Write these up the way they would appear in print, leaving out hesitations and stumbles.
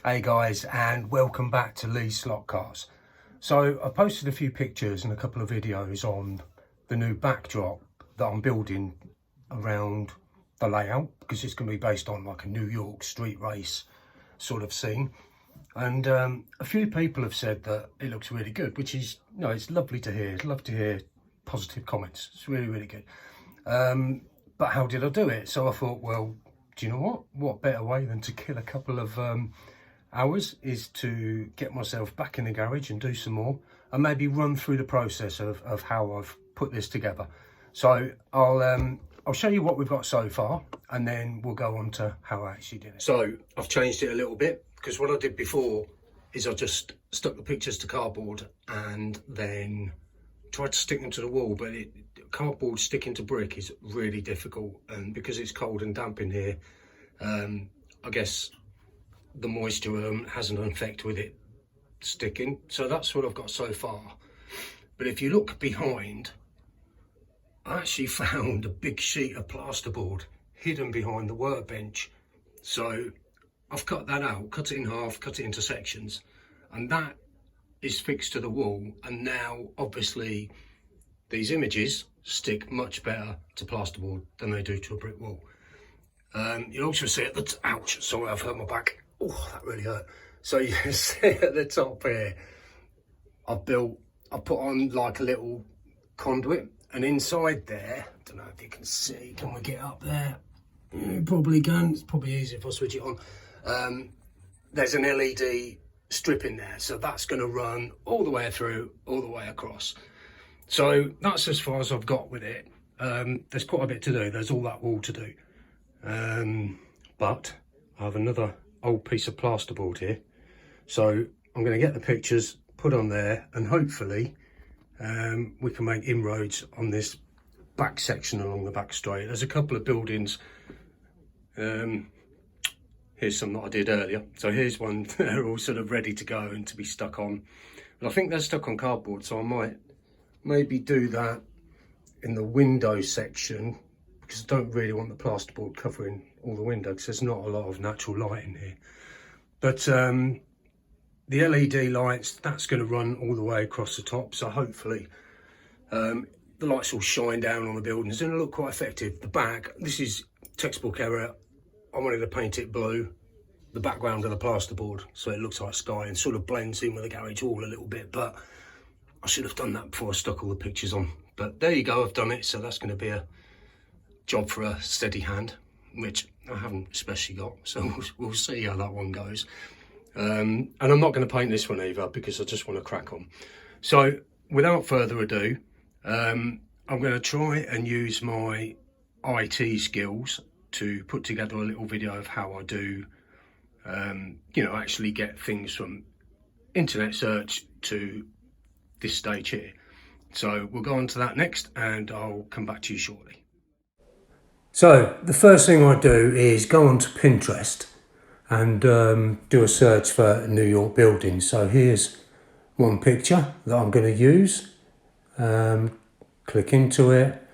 Hey guys, and welcome back to Lee's Slot Cars. So I posted a few pictures and a couple of videos on the new backdrop that I'm building around the layout, because it's going to be based on like a New York street race sort of scene. And a few people have said that it looks really good, which is, it's lovely to hear. I'd love to hear positive comments. It's really, really good. But how did I do it? So I thought, well, do you know what? What better way than to kill a couple of hours is to get myself back in the garage and do some more, and maybe run through the process of how I've put this together. So I'll show you what we've got so far, and then we'll go on to how I actually did it. So I've changed it a little bit, because what I did before is I just stuck the pictures to cardboard and then tried to stick them to the wall, but cardboard sticking to brick is really difficult, and because it's cold and damp in here, I guess the moisture has an effect with it sticking. So that's what I've got so far. But if you look behind, I actually found a big sheet of plasterboard hidden behind the workbench. So I've cut that out, cut it in half, cut it into sections, and that is fixed to the wall. And now obviously these images stick much better to plasterboard than they do to a brick wall. You'll also see at the ouch, sorry, I've hurt my back. Oh, that really hurt. So you can see at the top here, I put on like a little conduit, and inside there, I don't know if you can see, can we get up there? You probably can, it's probably easier if I switch it on. There's an LED strip in there, so that's gonna run all the way through, all the way across. So that's as far as I've got with it. There's quite a bit to do, there's all that wall to do. But I have another old piece of plasterboard here, so I'm going to get the pictures put on there, and hopefully we can make inroads on this back section along the back straight. There's a couple of buildings, here's some that I did earlier, so here's one. They're all sort of ready to go and to be stuck on, but I think they're stuck on cardboard, so I might maybe do that in the window section, because I don't really want the plasterboard covering all the windows, because there's not a lot of natural light in here. But the LED lights, that's going to run all the way across the top, so hopefully the lights will shine down on the buildings and it'll look quite effective. The back, this is textbook error. I wanted to paint it blue, the background of the plasterboard, so it looks like sky and sort of blends in with the garage wall a little bit, but I should have done that before I stuck all the pictures on. But there you go, I've done it, so that's going to be a job for a steady hand, which I haven't especially got, so we'll see how that one goes. And I'm not going to paint this one either, because I just want to crack on. So without further ado, I'm going to try and use my IT skills to put together a little video of how I do actually get things from internet search to this stage here. So we'll go on to that next, and I'll come back to you shortly. So the first thing I do is go onto Pinterest and do a search for New York buildings. So here's one picture that I'm going to use. Click into it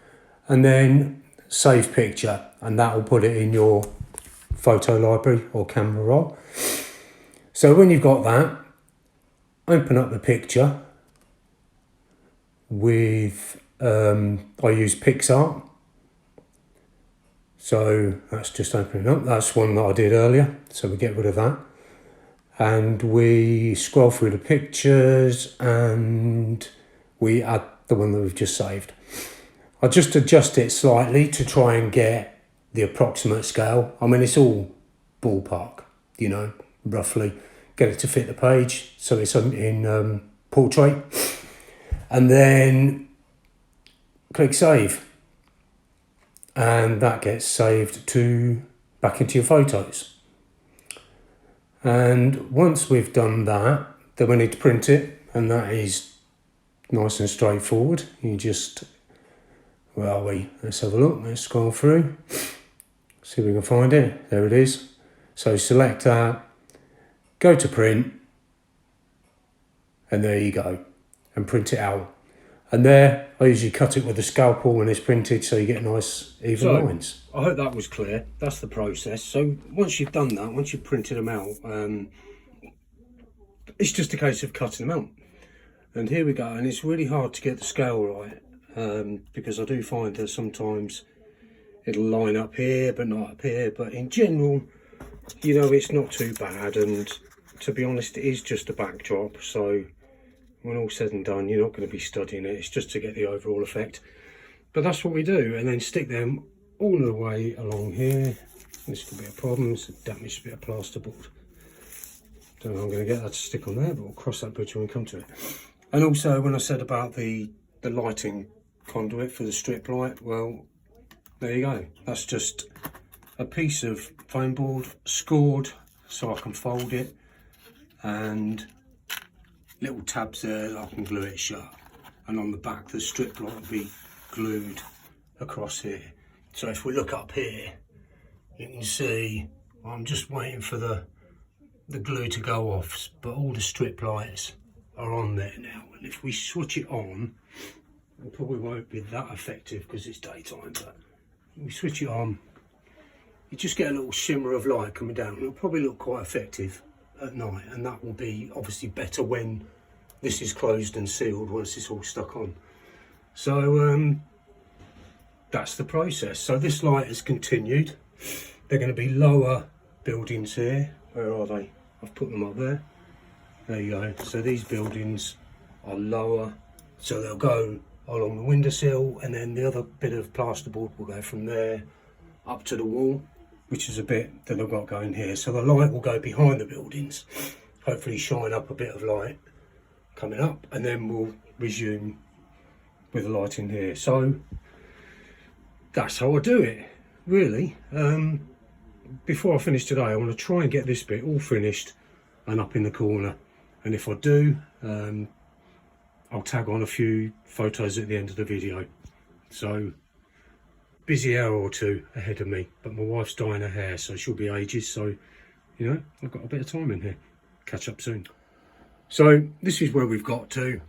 and then save picture, and that will put it in your photo library or camera roll. So when you've got that, open up the picture with, I use PixArt. So that's just opening up. That's one that I did earlier, so we get rid of that. And we scroll through the pictures and we add the one that we've just saved. I just adjust it slightly to try and get the approximate scale. I mean, it's all ballpark, roughly. Get it to fit the page, so it's in portrait. And then click save. And that gets saved back into your photos. And once we've done that, then we need to print it, and that is nice and straightforward. You just, where are we? Let's have a look, let's scroll through, see if we can find it. There it is. So select that, go to print, and there you go, and print it out. And there, I usually cut it with a scalpel when it's printed, so you get nice even lines. I hope that was clear. That's the process. So once you've done that, once you've printed them out, it's just a case of cutting them out. And here we go, and it's really hard to get the scale right, because I do find that sometimes it'll line up here but not up here, but in general, you know, it's not too bad. And to be honest, it is just a backdrop, so when all said and done, you're not going to be studying it. It's just to get the overall effect. But that's what we do, and then stick them all the way along here. This could be a problem. It's a damaged bit of plasterboard. Don't know how I'm going to get that to stick on there, but we'll cross that bridge when we come to it. And also, when I said about the lighting conduit for the strip light, well, there you go. That's just a piece of foam board scored so I can fold it, and little tabs there that I can glue it shut. And on the back, the strip light will be glued across here. So if we look up here, you can see I'm just waiting for the glue to go off, but all the strip lights are on there now. And if we switch it on, it probably won't be that effective because it's daytime, but if we switch it on, you just get a little shimmer of light coming down. It'll probably look quite effective at night, and that will be obviously better when this is closed and sealed, once it's all stuck on. So that's the process. So this light has continued. They're going to be lower buildings here. Where are they? I've put them up there. There you go. So these buildings are lower, so they'll go along the windowsill, and then the other bit of plasterboard will go from there up to the wall, which is a bit that I've got going here. So the light will go behind the buildings, hopefully shine up a bit of light coming up, and then we'll resume with the light in here. So that's how I do it, really. Before I finish today, I want to try and get this bit all finished and up in the corner, and if I do, I'll tag on a few photos at the end of the video. So busy hour or two ahead of me, but my wife's dyeing her hair, so she'll be ages, so you know, I've got a bit of time in here. Catch up soon. So this is where we've got to,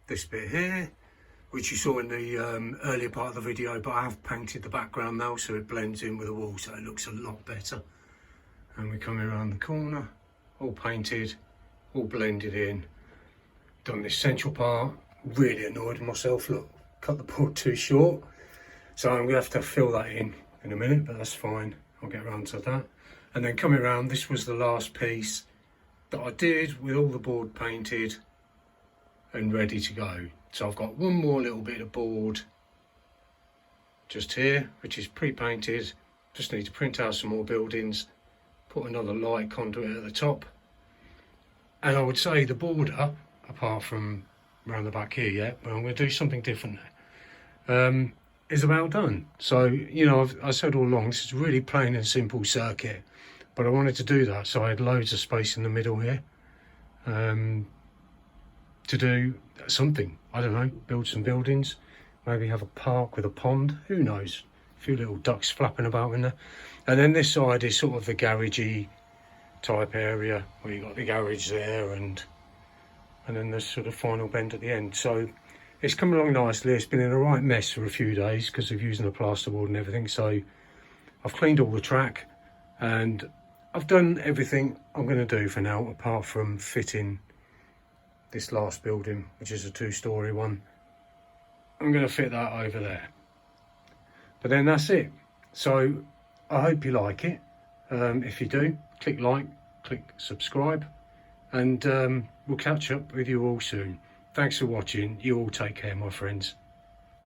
this bit here, which you saw in the earlier part of the video, but I have painted the background now so it blends in with the wall, so it looks a lot better. And we're coming around the corner, all painted, all blended in. Done this central part, really annoyed myself, look, cut the board too short. So I'm gonna have to fill that in a minute, but that's fine, I'll get around to that. And then coming around, this was the last piece that I did with all the board painted and ready to go. So I've got one more little bit of board just here, which is pre-painted. Just need to print out some more buildings, put another light conduit at the top. And I would say the border, apart from around the back here, yeah, well, I'm going to do something different there, is about done. So, you know, I said all along, this is a really plain and simple circuit, but I wanted to do that, so I had loads of space in the middle here to do something. I don't know, build some buildings, maybe have a park with a pond, who knows, a few little ducks flapping about in there. And then this side is sort of the garagey type area, where you got the garage there, and then the sort of final bend at the end. So it's come along nicely. It's been in a right mess for a few days because of using the plasterboard and everything. So I've cleaned all the track and I've done everything I'm going to do for now, apart from fitting this last building, which is a 2-storey one. I'm going to fit that over there. But then that's it. So I hope you like it. If you do, click like, click subscribe, and we'll catch up with you all soon. Thanks for watching. You all take care, my friends.